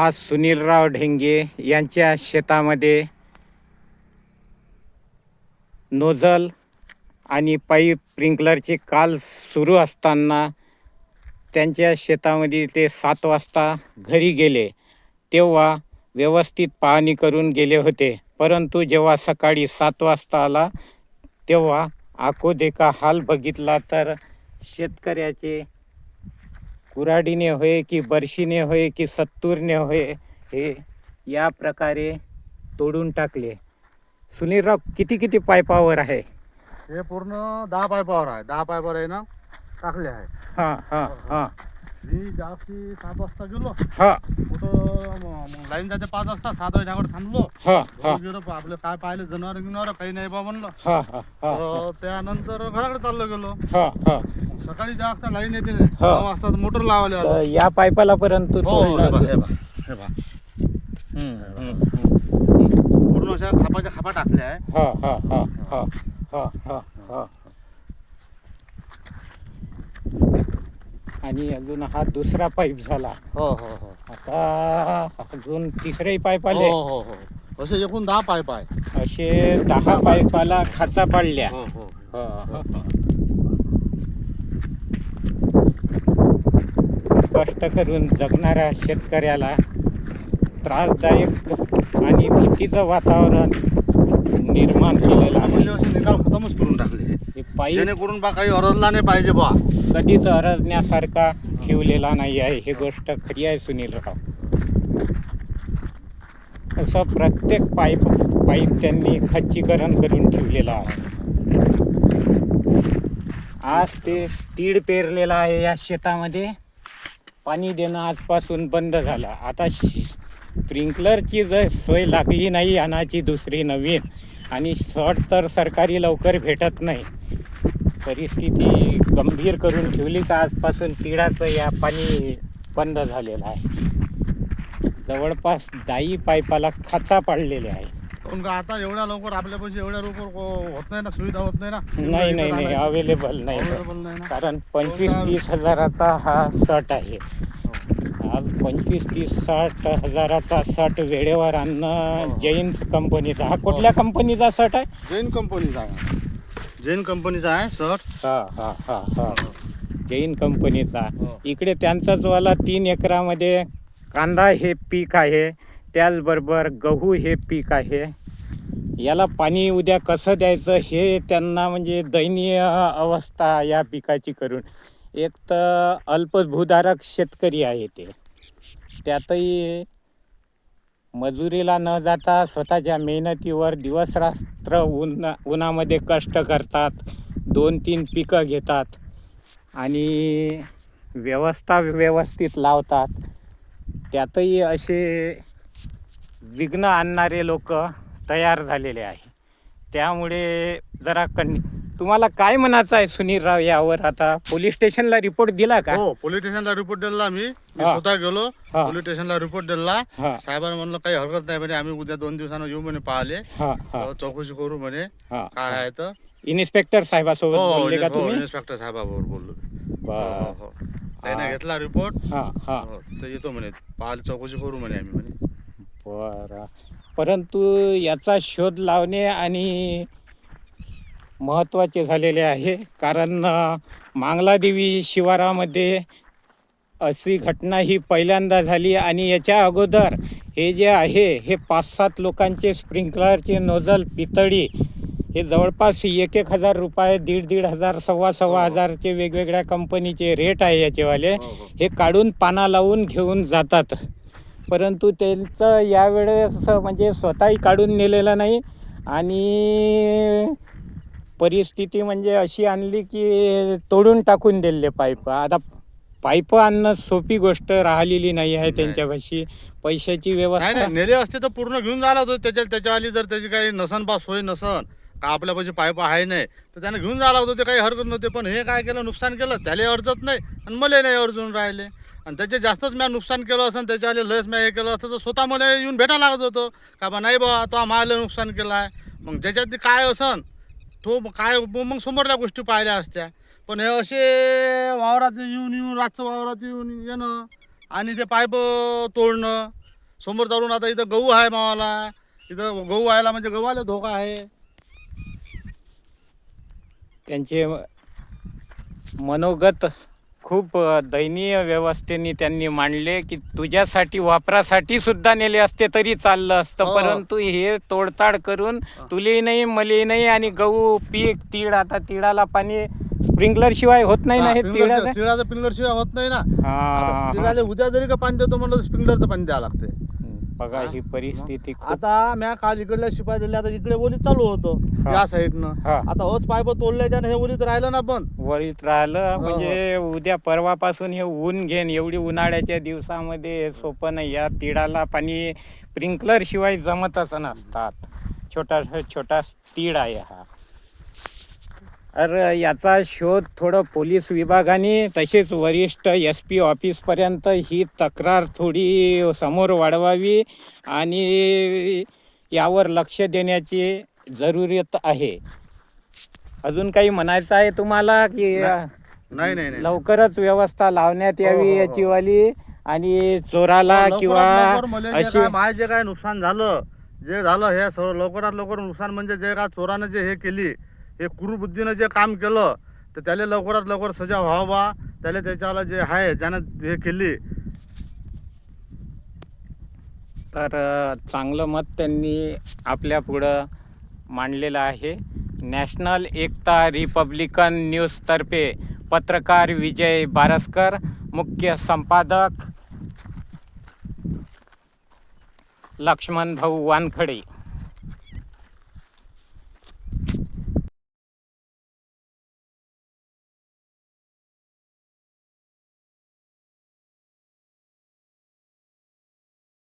आज सुनीलराव ढेंगे यांच्या शेतामध्ये नोझल आणि पाईप स्प्रिंकलरचे काल सुरू असताना त्यांच्या शेतामध्ये ते 7 वाजता घरी गेले. तेव्हा व्यवस्थित पाहणी करून गेले होते. परंतु जेव्हा सकाळी 7 वाजता आला तेव्हा आखो देखा हाल बघितला तर शेतकऱ्याचे कुऱ्हाडीने होय की बरशीने होय की सत्तूरने होय हे या प्रकारे तोडून टाकले. सुनीलराव, किती पायपावर आहे? हे पूर्ण 10 पायपावर आहे. 10 पायपावर आहे ना टाकले आहे. हां हां हां मी जास्ती 7 वाजता गेलो. हां कुठं लाईन जाते 5 वाजता. 7 वाजता थांबलो. हां हां गेलो आपलं काय पाहिलं जनावर गिनावर काही नाही बा म्हणलं. हां हां हां त्यानंतर घराकडे चाललो गेलो. हां हां सकाळी 10 वाजता लाईन येते. 6 वाजता मोटर लावायला आलो. तर या पाईपाला परंतु हो हे तोडलं. बा हे बा पूर्ण अशा खापाच्या खापा टाकल्या आहे. हां हां हां हां हां हां हां आणि अजून हा दुसरा पाईप झाला. हो हो हो आता अजून तिसरे पाईप हो आले. हो हो असे एकूण 10 पाईप आहे. असे 10 पाईपाला खाचा पाडल्या. हो हो कष्ट करून जगणाऱ्या शेतकऱ्याला त्रासदायक आणि भीतीचं वातावरण निर्माण केलेलं आहे. म्हणजे असे निकाल खतमच करून टाकले. हे पाईप जेणेकरून बा काही अरजला नाही पाहिजे बा. कधीच अरजण्यासारखा ठेवलेला नाही आहे. ही गोष्ट खरी आहे सुनीलराव. असं प्रत्येक पाईप त्यांनी खच्चीकरण करून ठेवलेलं आहे. आज ते तीळ पेरलेलं आहे. या शेतामध्ये पाणी देणं आजपासून बंद झालं. आता स्प्रिंकलरची जर सोय लागली नाही आणायची दुसरी नवीन, आणि शॉट तर सरकारी लवकर भेटत नाही. परिस्थिती गंभीर करून ठेवली का आजपासून तिळाचं या पाणी बंद झालेलं आहे. जवळपास 10 पाईपाला खाचा पाडलेले आहे. पण का आता एवढ्या लवकर आपल्यापाशी एवढ्या लवकर होत नाही ना, सुविधा होत नाही ना. नाही अवेलेबल नाही. अवेलेबल नाही ना. कारण 25-30 हजाराचा हा शॉट आहे. आज 25-30 हजाराचा शॉट वेळेवर आणणं जैन कंपनीचा. हा कुठल्या कंपनीचा शॉट आहे? जैन कंपनीचा आहे. जैन कंपनीचा आहे शर्ट. हा हा हा हा जैन कंपनीचा. हो. इकडे त्यांचाच वाला 3 एकरामध्ये कांदा हे पीक आहे. त्याचबरोबर गहू हे पीक आहे. याला पाणी उद्या कसं द्यायचं हे त्यांना म्हणजे दयनीय अवस्था या पिकाची करून. एक तर अल्पभूधारक शेतकरी आहे ते. त्यातही मजुरीला न जाता स्वतःच्या मेहनतीवर दिवसरात्र उन्हामध्ये कष्ट करतात. 2-3 पिकं घेतात आणि व्यवस्थित लावतात. त्यातही असे विघ्न आणणारे लोक तयार झालेले आहे. त्यामुळे जरा तुम्हाला काय म्हणायचं आहे सुनीलराव यावर? आता पोलीस स्टेशनला रिपोर्ट दिला का? हो, पोलीस स्टेशनला रिपोर्ट दिला. मी हा. स्वतः गेलो. हा. पोलीस स्टेशनला रिपोर्ट दिला. हा. साहेबांनी म्हणलं काही हरकत नाही म्हणे, आम्ही उद्या 2 दिवसानं येऊ म्हणे पाहिले. हा हा चौकशी करू म्हणे हा. काय आहे तर. इन्स्पेक्टर साहेबासोबत बोलले का तुम्ही? इन्स्पेक्टर साहेबाबरोबर बोललो. बरं. हो. त्याने घेतला रिपोर्ट. हा हा तर येतो म्हणे, पाहिले चौकशी करू म्हणे आम्ही म्हणे. बरं. परंतु याचा शोध लावणे आणि महत्त्वाचे झालेले आहे. कारण मांगलादेवी शिवारामध्ये अशी घटना ही पहिल्यांदा झाली. आणि याच्या अगोदर हे जे आहे हे 5-7 लोकांचे स्प्रिंकलरचे नोझल पितळी हे जवळपास 1-1 हजार रुपये, 1,500 हजार, 1,1500 हजारचे वेगवेगळ्या कंपनीचे रेट आहे याचेवाले. हे काढून पाना लावून घेऊन जातात. परंतु त्यांचं यावेळेस म्हणजे स्वतःही काढून नेलेलं नाही. आणि परिस्थिती म्हणजे अशी आणली की तोडून टाकून दिले पाईप. आता पाईप आणणं सोपी गोष्ट राहिलेली नाही आहे त्यांच्यापाशी. पैशाची व्यवस्था नाही नेले असते तर पूर्ण घेऊन जायला होतं. त्याच्यावाली जर त्याची काही नसन बा सोय नसन का आपल्यापाशी पाईप आहे नाही तर त्याने घेऊन जायला होतं. ते काही हरकत नव्हते. पण हे काय केलं, नुकसान केलं. त्याला अर्जत नाही आणि मला नाही अर्जून राहिले. आणि त्याचे जास्तच मी नुकसान केलं असं, त्याच्यावाले लस मी हे केलं असतं तर स्वतः मला येऊन भेटायला लागत होतं का बा नाही बा तो आम्हाला नुकसान केलं आहे. मग ज्याच्यात काय असन तो काय मग समोरल्या गोष्टी पाहिल्या असत्या. पण हे असे वावरात येऊन रातचं वावरात येऊन येणं आणि ते पाईप तोडणं समोर चालून आता इथं गहू आहे मावाला, इथं गहू व्हायला म्हणजे गव्हाला धोका आहे. त्यांचे मनोगत खूप दयनीय व्यवस्थेने त्यांनी मांडले की तुझ्यासाठी वापरासाठी सुद्धा नेले असते तरी चाललं असतं, हो. परंतु हे तोडताड करून तुले नाही मले नाही आणि गहू पीक तीळ, आता तिळाला पाणी स्प्रिंकलर शिवाय होत नाही ना, हे तिळाचं. तिळाचं स्प्रिंकलर शिवाय होत नाही ना. हा, तिळाला उद्या जरी का पाणी देतो म्हणलं स्प्रिंकलरचं पाणी द्यावं लागते. बघा ही परिस्थिती खूप. आता म्या काल इकडल्या शिपाई दिल्या, आता इकडे ओलीत चालू होतं हा. या साईडनं. हा, आता होच पाईप तोडले त्याने हे ओलीत राहिलं ना बंद. वरीत राहिलं हो. म्हणजे उद्या परवापासून हे ऊन घेईन, एवढी उन्हाळ्याच्या दिवसामध्ये सोपं नाही. या तिळाला पाणी स्प्रिंकलर शिवाय जमतच नसतात. छोटा छोटा तीळ आहे हा. अरे याचा शोध थोडं पोलीस विभागाने तसेच वरिष्ठ SP ऑफिसपर्यंत ही तक्रार थोडी समोर वाढवावी आणि यावर लक्ष देण्याची जरूरत आहे. अजून काही म्हणायचं आहे तुम्हाला की नाही नाही नाही. लवकरच व्यवस्था लावण्यात यावी हो, हो, हो. याची वाली, आणि चोराला लवकरात किंवा लवकर मला जे अशी काय माझे जे काय नुकसान झालं, जे झालं हे सर्व लवकरात लवकर नुकसान म्हणजे जे काय चोरानं जे हे केली, हे क्रूरबुद्धीनं जे काम केलं, तर त्याला लवकरात लवकर सजा व्हावा. त्याला त्याच्याला जे आहे ज्यानं हे केली. तर चांगलं मत त्यांनी आपल्या पुढं मांडलेलं आहे. नॅशनल एकता रिपब्लिकन न्यूजतर्फे पत्रकार विजय बारसकर, मुख्य संपादक लक्ष्मण भाऊ वानखडे.